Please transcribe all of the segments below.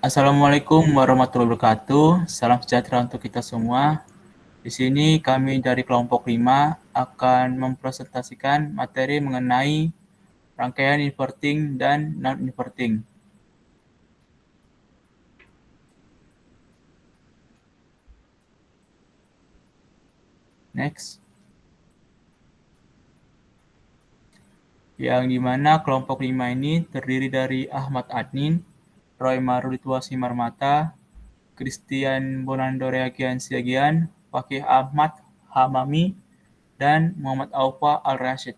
Assalamualaikum warahmatullahi wabarakatuh. Salam sejahtera untuk kita semua. Di sini kami dari kelompok 5 akan mempresentasikan materi mengenai rangkaian inverting dan non-inverting. Next. Yang dimana kelompok 5 ini terdiri dari Ahmad Adnin, Roy Marulitwa Simarmata, Christian Bonando Reagian Siagian, Fakih Ahmad Hamami, dan Muhammad Aufa Al-Rashid.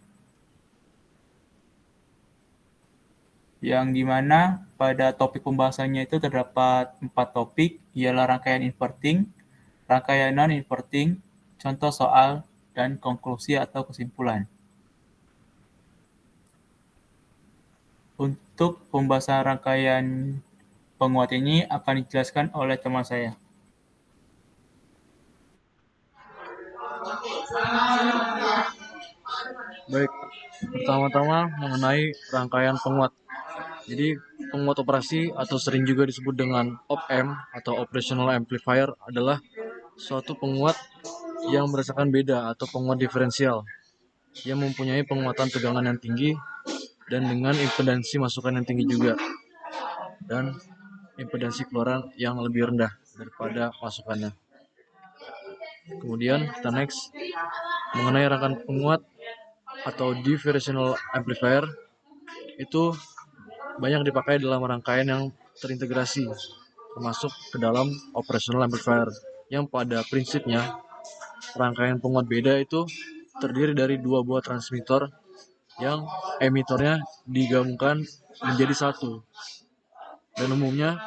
Yang dimana pada topik pembahasannya itu terdapat 4 topik, ialah rangkaian inverting, rangkaian non-inverting, contoh soal, dan konklusi atau kesimpulan. Untuk pembahasan rangkaian penguat ini akan dijelaskan oleh teman saya. Baik, pertama-tama mengenai rangkaian penguat. Jadi penguat operasi atau sering juga disebut dengan op-amp atau operational amplifier adalah suatu penguat yang merasakan beda atau penguat diferensial yang mempunyai penguatan tegangan yang tinggi dan dengan impedansi masukan yang tinggi juga dan impedansi keluaran yang lebih rendah daripada masukannya. Kemudian kita next mengenai rangkaian penguat atau differential amplifier itu banyak dipakai dalam rangkaian yang terintegrasi termasuk ke dalam operational amplifier yang pada prinsipnya rangkaian penguat beda itu terdiri dari dua buah transmitter yang emitornya digabungkan menjadi satu, dan umumnya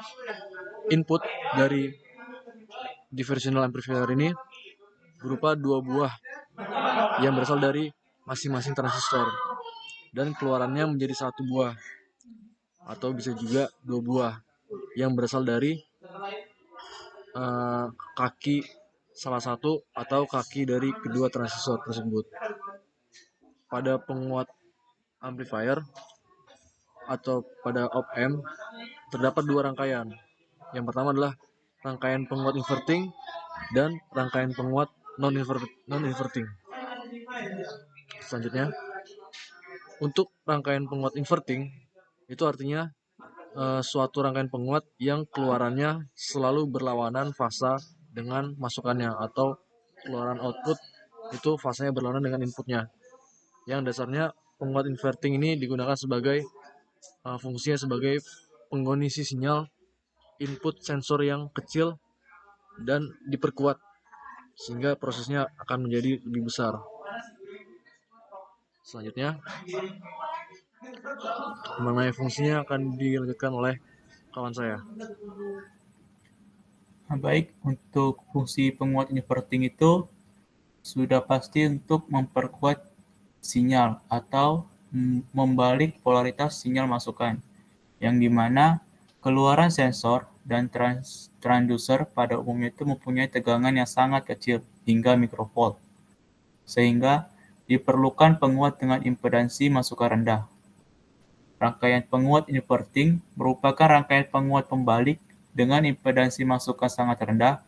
input dari differential amplifier ini berupa dua buah yang berasal dari masing-masing transistor dan keluarannya menjadi satu buah atau bisa juga dua buah yang berasal dari kaki salah satu atau kaki dari kedua transistor tersebut. Pada penguat amplifier atau pada op-amp terdapat dua rangkaian. Yang pertama adalah rangkaian penguat inverting dan rangkaian penguat non-inverting. Selanjutnya, untuk rangkaian penguat inverting itu artinya suatu rangkaian penguat yang keluarannya selalu berlawanan fasa dengan masukannya, atau keluaran output itu fasanya berlawanan dengan inputnya. Yang dasarnya penguat inverting ini digunakan sebagai fungsinya sebagai pengkondisi sinyal input sensor yang kecil dan diperkuat sehingga prosesnya akan menjadi lebih besar. Selanjutnya mengenai fungsinya akan dilanjutkan oleh kawan saya. Baik, untuk fungsi penguat inverting itu sudah pasti untuk memperkuat sinyal atau membalik polaritas sinyal masukan, yang dimana keluaran sensor dan transducer pada umumnya itu mempunyai tegangan yang sangat kecil hingga mikrovolt, sehingga diperlukan penguat dengan impedansi masukan rendah. Rangkaian penguat inverting merupakan rangkaian penguat pembalik dengan impedansi masukan sangat rendah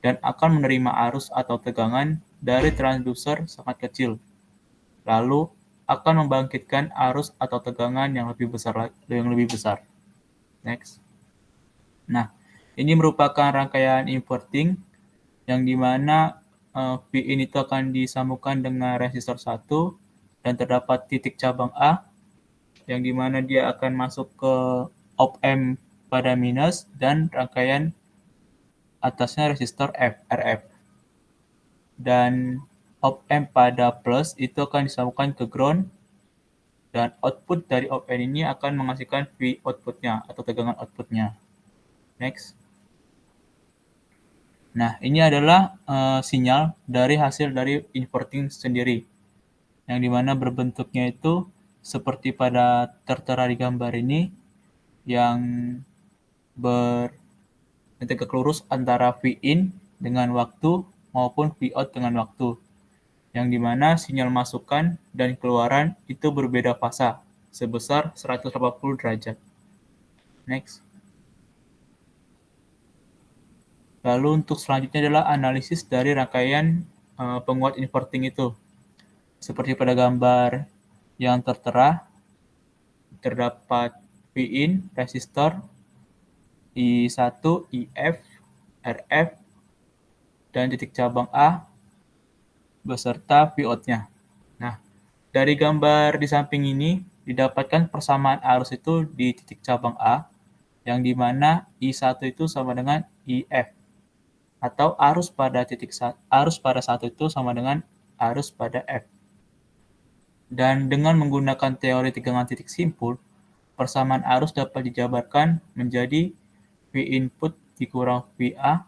dan akan menerima arus atau tegangan dari transducer sangat kecil, lalu akan membangkitkan arus atau tegangan yang lebih besar. Next. Nah, ini merupakan rangkaian inverting yang dimana Vin itu akan disambungkan dengan resistor 1 dan terdapat titik cabang A yang dimana dia akan masuk ke op-amp pada minus dan rangkaian atasnya resistor RF. Dan op-amp pada plus itu akan disambungkan ke ground dan output dari op-amp ini akan menghasilkan V outputnya atau tegangan outputnya. Next. Nah, ini adalah sinyal dari hasil dari inverting sendiri, yang dimana berbentuknya itu seperti pada tertera di gambar ini, yang bertegak lurus antara V in dengan waktu maupun V out dengan waktu, yang dimana sinyal masukan dan keluaran itu berbeda fasa sebesar 180 derajat. Next. Lalu untuk selanjutnya adalah analisis dari rangkaian penguat inverting itu. Seperti pada gambar yang tertera, terdapat Vin, resistor, I1, IF, RF, dan titik cabang A beserta Vout-nya. Nah, dari gambar di samping ini didapatkan persamaan arus itu di titik cabang A, yang dimana I1 itu sama dengan IF, atau arus pada satu itu sama dengan arus pada F. Dan dengan menggunakan teori tegangan titik simpul, persamaan arus dapat dijabarkan menjadi V input dikurang VA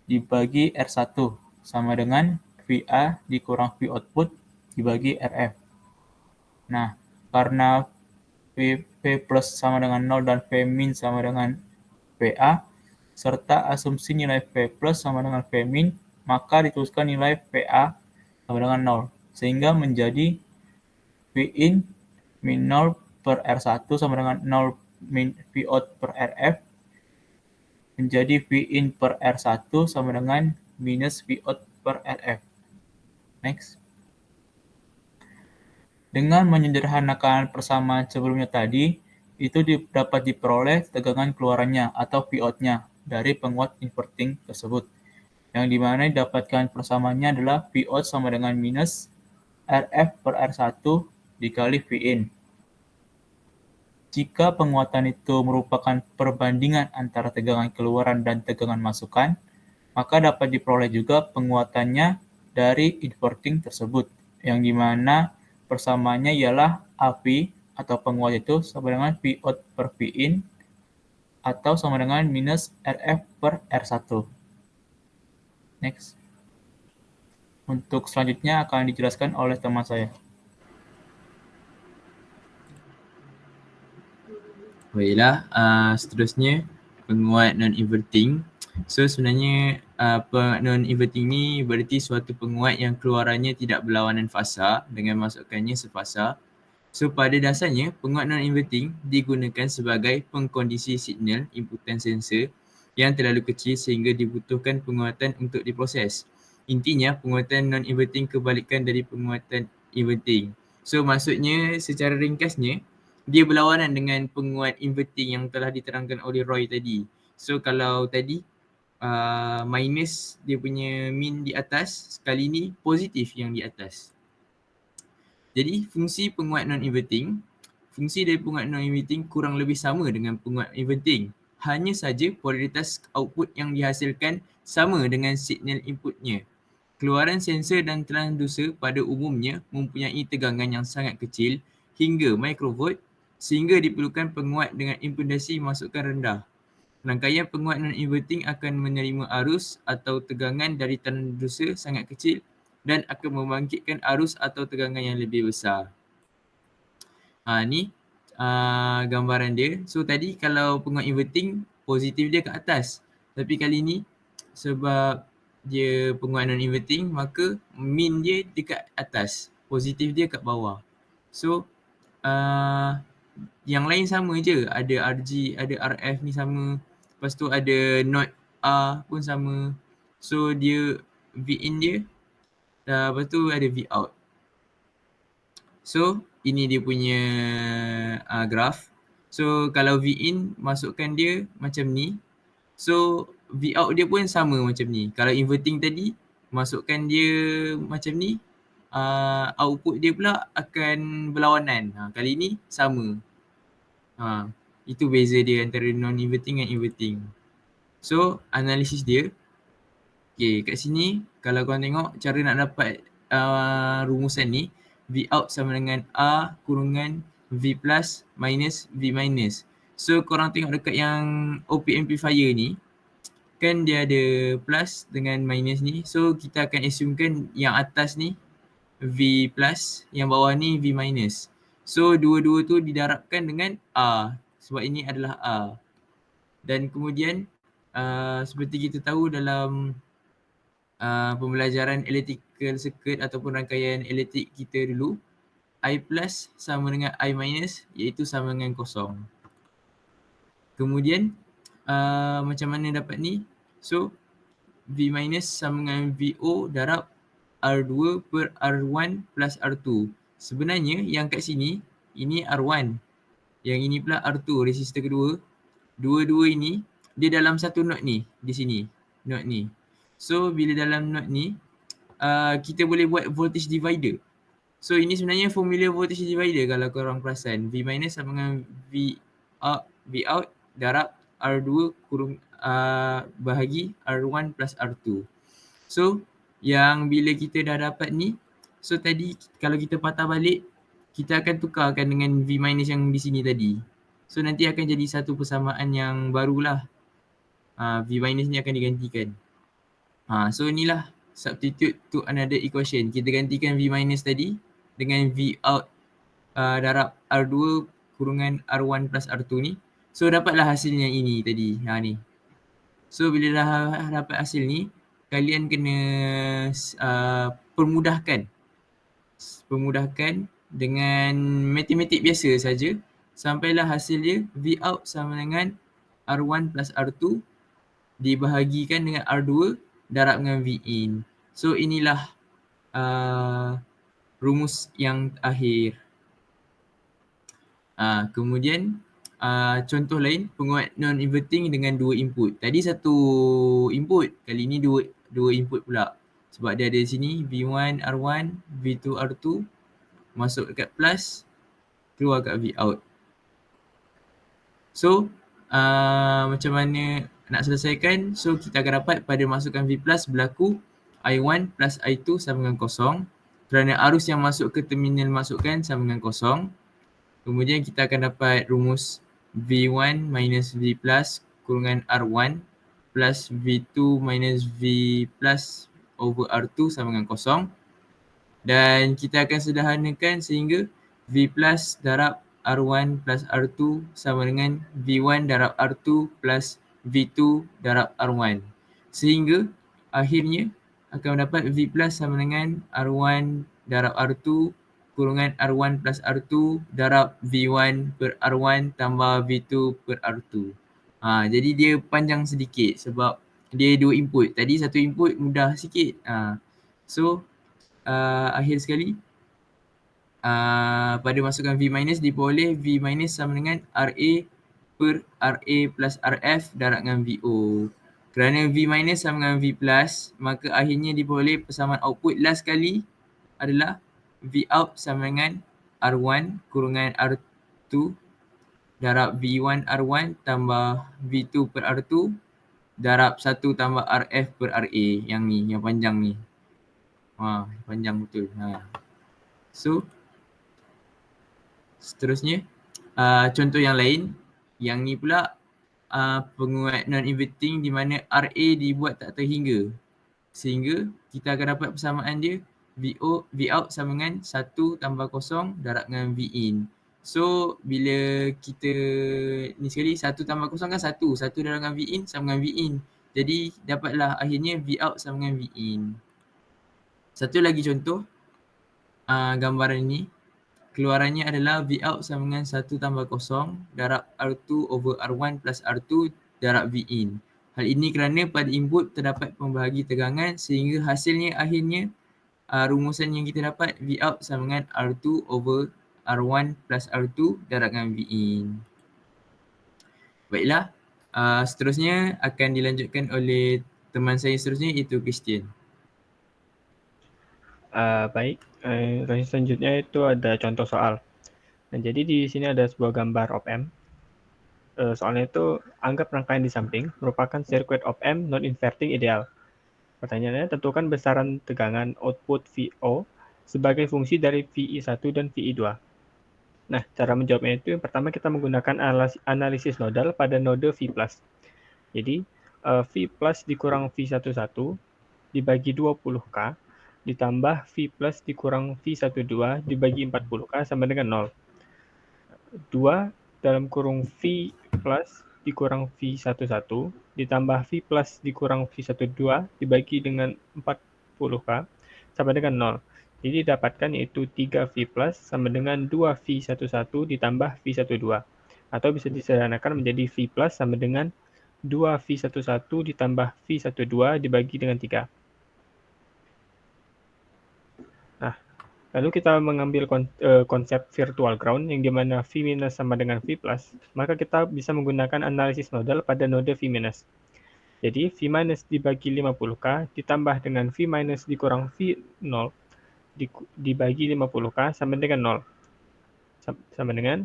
dibagi R1 sama dengan VA dikurang V output dibagi RF. Nah, karena V plus sama dengan 0 dan V min sama dengan VA, serta asumsi nilai V plus sama dengan V min, maka dituliskan nilai VA sama dengan 0, sehingga menjadi V in min 0 per R1 sama dengan 0 min V out per RF, menjadi V in per R1 sama dengan minus V out per RF. Next. Dengan menyederhanakan persamaan sebelumnya tadi, itu dapat diperoleh tegangan keluarannya atau Vout-nya dari penguat inverting tersebut, yang dimana didapatkan persamaannya adalah Vout sama dengan minus RF per R1 dikali Vin. Jika penguatan itu merupakan perbandingan antara tegangan keluaran dan tegangan masukan, maka dapat diperoleh juga penguatannya dari inverting tersebut, yang dimana persamaannya ialah AV atau penguat itu sama dengan Vout per Vin atau sama dengan minus RF per R1. Next. Untuk selanjutnya akan dijelaskan oleh teman saya. Baiklah, seterusnya penguat non-inverting. So sebenarnya penguat non-inverting ni berarti suatu penguat yang keluarannya tidak berlawanan fasa dengan masukannya sefasa. So pada dasarnya penguat non-inverting digunakan sebagai pengkondisi signal inputan sensor yang terlalu kecil sehingga dibutuhkan penguatan untuk diproses. Intinya penguatan non-inverting kebalikan dari penguatan inverting. So maksudnya secara ringkasnya dia berlawanan dengan penguat inverting yang telah diterangkan oleh Roy tadi. So kalau tadi minus dia punya min di atas, sekali ni positif yang di atas. Jadi fungsi penguat non-inverting, fungsi dari penguat non-inverting kurang lebih sama dengan penguat inverting. Hanya saja polaritas output yang dihasilkan sama dengan signal inputnya. Keluaran sensor dan transducer pada umumnya mempunyai tegangan yang sangat kecil hingga microvolt sehingga diperlukan penguat dengan impedasi masukan rendah. Rangkaian penguat non-inverting akan menerima arus atau tegangan dari transducer sangat kecil dan akan membangkitkan arus atau tegangan yang lebih besar. Ni gambaran dia. So tadi kalau penguat inverting, positif dia ke atas. Tapi kali ni sebab dia penguat non-inverting, maka min dia dekat atas, positif dia kat bawah. So yang lain sama je. Ada RG, ada RF ni sama. Lepas tu ada not R pun sama. So dia Vin dia. Lepas tu ada Vout. So ini dia punya graf. So kalau Vin masukkan dia macam ni. So Vout dia pun sama macam ni. Kalau inverting tadi masukkan dia macam ni. Output dia pula akan berlawanan. Kali ni sama. Itu beza dia antara non-inverting dan inverting. So analisis dia. Okay, kat sini kalau korang tengok cara nak dapat rumusan ni, Vout sama dengan A kurungan V plus minus V minus. So korang tengok dekat yang OP amplifier ni, kan dia ada plus dengan minus ni. So kita akan assumekan yang atas ni V plus, yang bawah ni V minus. So dua-dua tu didarabkan dengan A sebab ini adalah A. Dan kemudian seperti kita tahu dalam pembelajaran electrical circuit ataupun rangkaian elektrik kita dulu, I plus sama dengan I minus iaitu sama dengan kosong. Kemudian macam mana dapat ni? So V minus sama dengan VO darab R2 per R1 plus R2. Sebenarnya yang kat sini, ini R1. Yang ini pula R2, resistor kedua. Dua-dua ini, dia dalam satu node ni, di sini. Node ni. So, bila dalam node ni, kita boleh buat voltage divider. So, ini sebenarnya formula voltage divider kalau korang perasan. V minus sama dengan V out darab R2 kurung bahagi R1 plus R2. So, yang bila kita dah dapat ni, so tadi kalau kita patah balik, kita akan tukarkan dengan V minus yang di sini tadi. So, nanti akan jadi satu persamaan yang barulah. V minus ni akan digantikan. So, inilah substitute to another equation. Kita gantikan V minus tadi dengan V out darab R2 kurungan R1 plus R2 ni. So, dapatlah hasilnya ini tadi. Ni. So, bila dah dapat hasil ni, kalian kena permudahkan dengan matematik biasa saja sampailah hasil dia V out sama dengan R1 plus R2 dibahagikan dengan R2 darab dengan V in. So, inilah rumus yang akhir. Kemudian contoh lain, penguat non-inverting dengan dua input. Tadi satu input, kali ini dua input pula. Sebab dia ada di sini V1 R1, V2 R2, masuk dekat plus, keluar kat V out. So, macam mana nak selesaikan? So, kita akan dapat pada masukkan V plus berlaku I1 plus I2 sama dengan kosong. Kerana arus yang masuk ke terminal masukkan sama dengan kosong. Kemudian kita akan dapat rumus V1 minus V plus kurungan R1 plus V2 minus V plus over R2 sama dengan kosong. Dan kita akan sederhanakan sehingga V plus darab R1 plus R2 sama dengan V1 darab R2 plus V2 darab R1. Sehingga akhirnya akan mendapat V plus sama dengan R1 darab R2 kurungan R1 plus R2 darab V1 per R1 tambah V2 per R2. Jadi dia panjang sedikit sebab dia dua input. Tadi satu input mudah sikit. So, akhir sekali, pada masukkan V minus diperoleh V minus sama dengan RA per RA plus RF darab dengan VO. Kerana V minus sama dengan V plus, maka akhirnya diperoleh persamaan output last kali adalah V out sama dengan R1 kurungan R2 darab V1 R1 tambah V2 per R2 darab 1 tambah RF per RA. Yang ni, yang panjang ni. Panjang betul. So, seterusnya, contoh yang lain. Yang ni pula penguat non-inverting di mana RA dibuat tak terhingga. Sehingga kita akan dapat persamaan dia V out sama dengan 1 tambah 0 darab dengan V in. So, bila kita ni sekali 1 tambah 0 kan 1. 1 darab dengan V in sama dengan V in. Jadi, dapatlah akhirnya V out sama dengan V in. Satu lagi contoh, gambaran ni. Keluarannya adalah V out sama dengan 1 tambah 0 darab R2 over R1 plus R2 darab V in. Hal ini kerana pada input terdapat pembahagi tegangan sehingga hasilnya akhirnya rumusan yang kita dapat V out sama dengan R2 over R1 plus R2 darab dengan V in. Baiklah, seterusnya akan dilanjutkan oleh teman saya seterusnya iaitu Christian. Baik, selanjutnya itu ada contoh soal. Dan jadi di sini ada sebuah gambar op-amp. Soalnya itu anggap rangkaian di samping merupakan sirkuit op-amp non-inverting ideal. Pertanyaannya, tentukan besaran tegangan output VO sebagai fungsi dari VI1 dan VI2. Nah, cara menjawabnya itu yang pertama kita menggunakan analisis nodal pada node V+. Jadi, V plus dikurang V11 dibagi 20K ditambah V plus dikurang V12 dibagi 40K sama dengan 0. 2 dalam kurung V plus dikurang V11 ditambah V plus dikurang V12 dibagi dengan 40K sama dengan 0. Jadi dapatkan yaitu 3V plus sama dengan 2V11 ditambah V12. Atau bisa disederhanakan menjadi V plus sama dengan 2V11 ditambah V12 dibagi dengan 3. Nah, lalu kita mengambil konsep virtual ground yang dimana V minus sama dengan V plus, maka kita bisa menggunakan analisis nodal pada node V minus. Jadi V minus dibagi 50K ditambah dengan V minus dikurang V0 dibagi 50K sama dengan 0. Sama dengan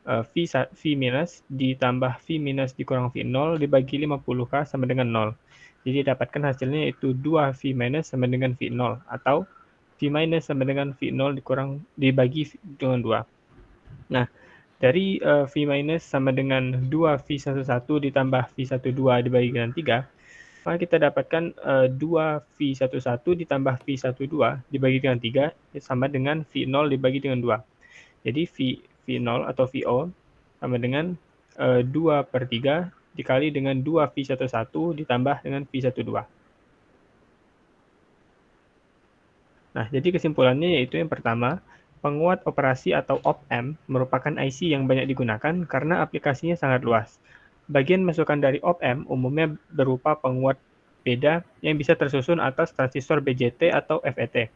V minus ditambah V minus dikurang V0 dibagi 50K sama dengan 0. Jadi dapatkan hasilnya yaitu 2V minus sama dengan V0 atau V minus sama dengan V0 dibagi dengan 2. Nah, dari V minus sama dengan 2V11 ditambah V12 dibagi dengan 3, maka kita dapatkan 2V11 ditambah V12 dibagi dengan 3 sama dengan V0 dibagi dengan 2. Jadi V0 atau VO sama dengan 2/3 dikali dengan 2V11 ditambah dengan V12. Nah, jadi kesimpulannya yaitu yang pertama, penguat operasi atau op-amp merupakan IC yang banyak digunakan karena aplikasinya sangat luas. Bagian masukan dari op-amp umumnya berupa penguat beda yang bisa tersusun atas transistor BJT atau FET.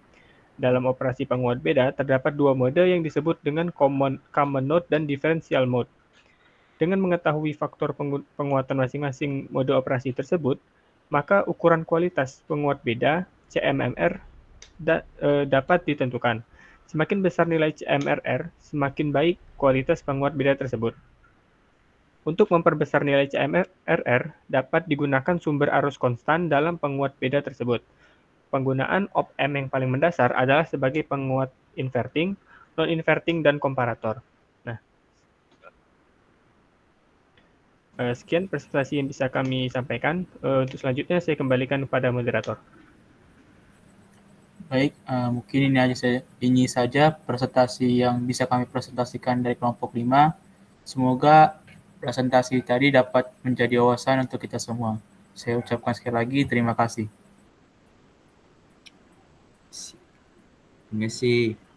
Dalam operasi penguat beda, terdapat dua mode yang disebut dengan common mode dan differential mode. Dengan mengetahui faktor penguatan masing-masing mode operasi tersebut, maka ukuran kualitas penguat beda, CMMR, dapat ditentukan. Semakin besar nilai CMRR, semakin baik kualitas penguat beda tersebut. Untuk memperbesar nilai CMRR, dapat digunakan sumber arus konstan dalam penguat beda tersebut. Penggunaan op-amp yang paling mendasar adalah sebagai penguat inverting, non-inverting, dan komparator. Nah, sekian presentasi yang bisa kami sampaikan. Untuk selanjutnya saya kembalikan kepada moderator. Baik, mungkin ini saja presentasi yang bisa kami presentasikan dari kelompok 5. Semoga presentasi tadi dapat menjadi wawasan untuk kita semua. Saya ucapkan sekali lagi terima kasih. Terima kasih.